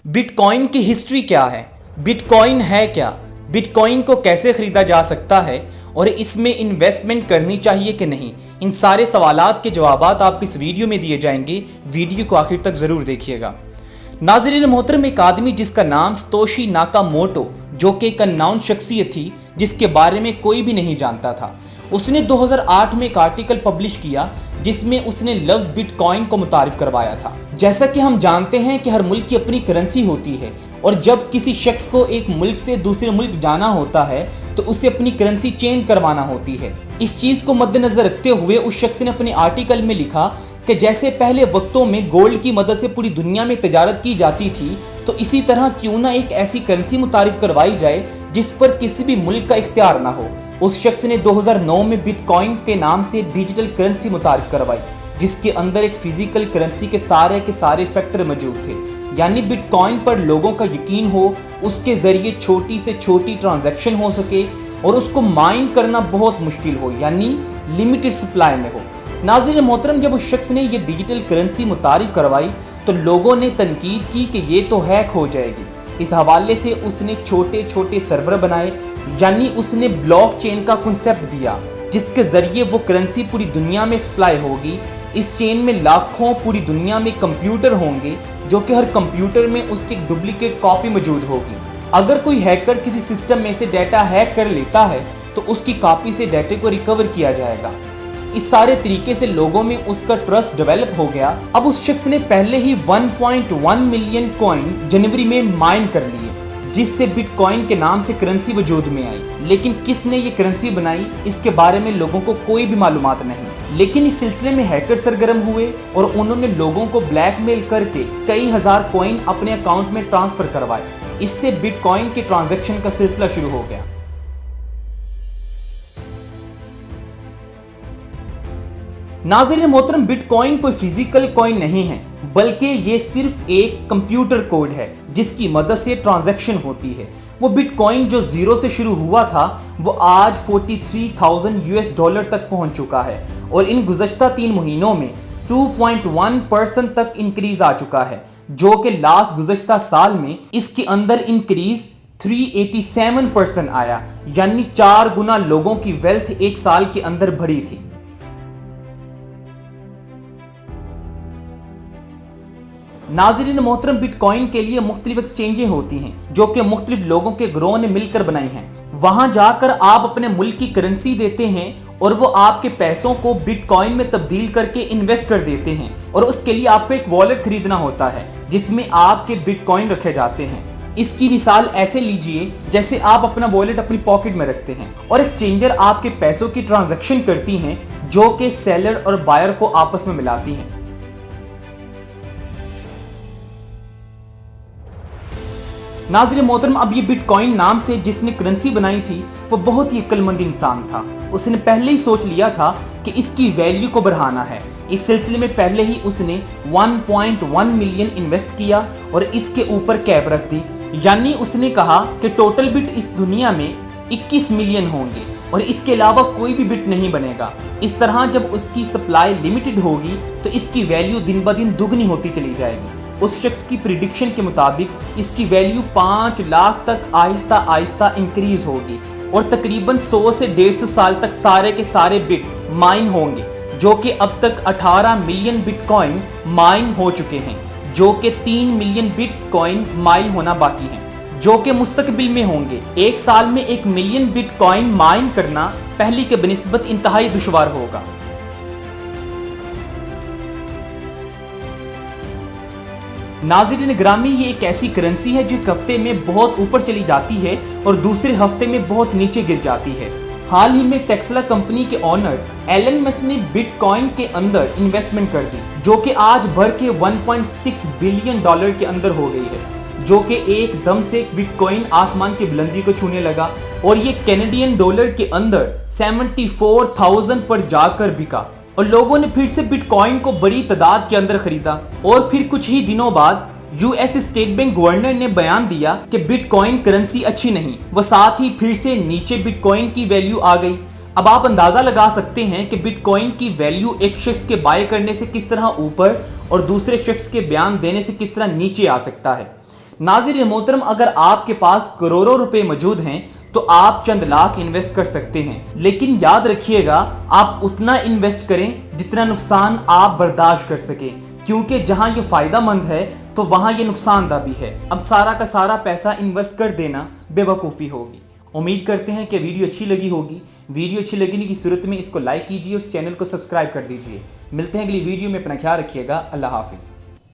Bitcoin की history क्या है, बिटकॉइन है क्या, बिटकॉइन को कैसे खरीदा जा सकता है और इसमें इन्वेस्टमेंट करनी चाहिए कि नहीं, इन सारे सवालात के जवाबात आपको इस वीडियो में दिए जाएंगे। वीडियो को आखिर तक ज़रूर देखिएगा। नाज़रीन मोहतरम, एक आदमी जिसका नाम सतोशी नाकामोटो, जो कि एक अननोन शख्सियत थी जिसके बारे में कोई भी नहीं जानता था, उसने 2008 में एक आर्टिकल पब्लिश किया जिसमें उसने लफ्ज़ बिटकॉइन को मुतारिफ करवाया था। जैसा कि हम जानते हैं कि हर मुल्क की अपनी करेंसी होती है और जब किसी शख्स को एक मुल्क से दूसरे मुल्क जाना होता है तो उसे अपनी करेंसी चेंज करवाना होती है। इस चीज़ को मद्देनज़र रखते हुए उस शख्स ने अपने आर्टिकल में लिखा कि जैसे पहले वक्तों में गोल्ड की मदद से पूरी दुनिया में तजारत की जाती थी, तो इसी तरह क्यों ना एक ऐसी करेंसी मुतारिफ करवाई जाए जिस पर किसी भी मुल्क का इख्तियार ना हो। उस शख्स ने 2009 में बिटकॉइन के नाम से डिजिटल करेंसी मुतारिफ करवाई, जिसके अंदर एक फिजिकल करेंसी के सारे फैक्टर मौजूद थे। यानी बिटकॉइन पर लोगों का यकीन हो, उसके ज़रिए छोटी से छोटी ट्रांजैक्शन हो सके और उसको माइन करना बहुत मुश्किल हो, यानी लिमिटेड सप्लाई में हो। नाज़रीन मोहतरम, जब उस शख्स ने ये डिजिटल करेंसी मुतारिफ करवाई तो लोगों ने तनकीद की कि ये तो हैक हो जाएगी। इस हवाले से उसने छोटे छोटे सर्वर बनाए, यानी उसने ब्लॉकचेन का कॉन्सेप्ट दिया जिसके ज़रिए वो करेंसी पूरी दुनिया में सप्लाई होगी। इस चेन में लाखों पूरी दुनिया में कंप्यूटर होंगे जो कि हर कंप्यूटर में उसकी एक डुप्लीकेट कॉपी मौजूद होगी। अगर कोई हैकर किसी सिस्टम में से डाटा हैक कर लेता है तो उसकी कॉपी से डाटे को रिकवर किया जाएगा। इस सारे तरीके से लोगों में उसका ट्रस्ट डेवलप हो गया। अब उस शख्स ने पहले ही 1.1 मिलियन कॉइन जनवरी में माइन कर लिए, जिससे बिटकॉइन के नाम से करेंसी वजूद में आई। लेकिन किसने ये करेंसी बनाई, इसके बारे में लोगों को कोई भी मालूमात नहीं। लेकिन इस सिलसिले में हैकर सरगर्म हुए और उन्होंने लोगों को ब्लैकमेल करके कई हजार कॉइन अपने अकाउंट में ट्रांसफर करवाए। इससे बिटकॉइन के ट्रांजैक्शन का सिलसिला शुरू हो गया। नाज़रीन मोहतरम, बिटकॉइन कोई फिजिकल कॉइन नहीं है, बल्कि ये सिर्फ एक कंप्यूटर कोड है जिसकी मदद से ट्रांजैक्शन होती है। वो बिटकॉइन जो जीरो से शुरू हुआ था वो आज 43,000 US डॉलर तक पहुंच चुका है और इन गुज़श्ता 3 महीनों में 2.1% तक इंक्रीज आ चुका है, जो कि लास्ट गुज़श्ता साल में इसके अंदर इंक्रीज 387% आया, यानी 4 गुना लोगों की वेल्थ एक साल के अंदर बढ़ी थी। नाज़रीन मोहतरम, बिटकॉइन के लिए मुख्तलिफ एक्सचेंजें होती हैं जो कि मुख्तलिफ लोगों के ग्रोह ने मिलकर बनाई हैं। वहां जाकर आप अपने मुल्क की करेंसी देते हैं और वो आपके पैसों को बिटकॉइन में तब्दील करके इन्वेस्ट कर देते हैं और उसके लिए आपको एक वॉलेट खरीदना होता है जिसमें आपके बिटकॉइन रखे जाते हैं। इसकी मिसाल ऐसे लीजिए जैसे आप अपना वॉलेट अपनी पॉकेट में रखते हैं और एक्सचेंजर आपके पैसों की ट्रांजैक्शन करती हैं जो कि सेलर और बायर को आपस में मिलाती हैं। नाज़रीन मोहतरम, अब ये बिटकॉइन नाम से जिसने करेंसी बनाई थी वो बहुत ही अक्लमंद इंसान था। उसने पहले ही सोच लिया था कि इसकी वैल्यू को बढ़ाना है। इस सिलसिले में पहले ही उसने 1.1 मिलियन इन्वेस्ट किया और इसके ऊपर कैप रख दी, यानी उसने कहा कि टोटल बिट इस दुनिया में 21 मिलियन होंगे और इसके अलावा कोई भी बिट नहीं बनेगा। इस तरह जब उसकी सप्लाई लिमिटेड होगी तो इसकी वैल्यू दिन ब दिन दुगनी होती चली जाएगी। उस शख्स की प्रिडिक्शन के मुताबिक इसकी वैल्यू 5 लाख तक आहिस्ता आहिस्ता इंक्रीज होगी और तकरीबन 100 से 150 साल तक सारे के सारे बिट माइन होंगे, जो कि अब तक 18 मिलियन बिटकॉइन माइन हो चुके हैं, जो कि 3 मिलियन बिटकॉइन माइन होना बाकी हैं, जो कि मुस्तकबिल में होंगे। एक साल में 1 मिलियन बिटकॉइन माइन करना पहली के बनिस्बत इंतहाई दुश्वार होगा। नाज़रीन ग्रामी, ये एक ऐसी करेंसी है जो एक हफ्ते में बहुत ऊपर चली जाती है और दूसरे हफ्ते में बहुत नीचे गिर जाती है। हाल ही में टेस्ला कंपनी के ओनर एलन मस्क ने बिटकॉइन के अंदर इन्वेस्टमेंट कर दी, जो कि आज भर के 1.6 बिलियन डॉलर के अंदर हो गई है, जो कि एकदम से बिटकॉइन आसमान की बुलंदी को छूने लगा और ये कैनेडियन डॉलर के अंदर 74,000 पर जाकर बिका और लोगों ने फिर से बिटकॉइन को बड़ी तादाद के अंदर खरीदा। और फिर कुछ ही दिनों बाद यूएस स्टेट बैंक गवर्नर ने बयान दिया कि बिटकॉइन करेंसी अच्छी नहीं, वह साथ ही फिर से नीचे बिटकॉइन की वैल्यू आ गई। अब आप अंदाजा लगा सकते हैं कि बिटकॉइन की वैल्यू एक शख्स के बाय करने से किस तरह ऊपर और दूसरे शख्स के बयान देने से किस तरह नीचे आ सकता है। नाज़रीन मोहतरम, अगर आपके पास करोड़ों रुपए मौजूद हैं तो आप चंद लाख इन्वेस्ट कर सकते हैं, लेकिन याद रखिएगा आप उतना इन्वेस्ट करें जितना नुकसान आप बर्दाश्त कर सकें, क्योंकि जहां ये फायदा मंद है तो वहां ये नुकसानदा भी है। अब सारा का सारा पैसा इन्वेस्ट कर देना बेवकूफ़ी होगी। उम्मीद करते हैं कि वीडियो अच्छी लगी होगी। वीडियो अच्छी लगने की सूरत में इसको लाइक कीजिए और इस चैनल को सब्सक्राइब कर दीजिए। मिलते हैं अगली वीडियो में, अपना ख्याल रखिएगा। अल्लाह हाफिज़।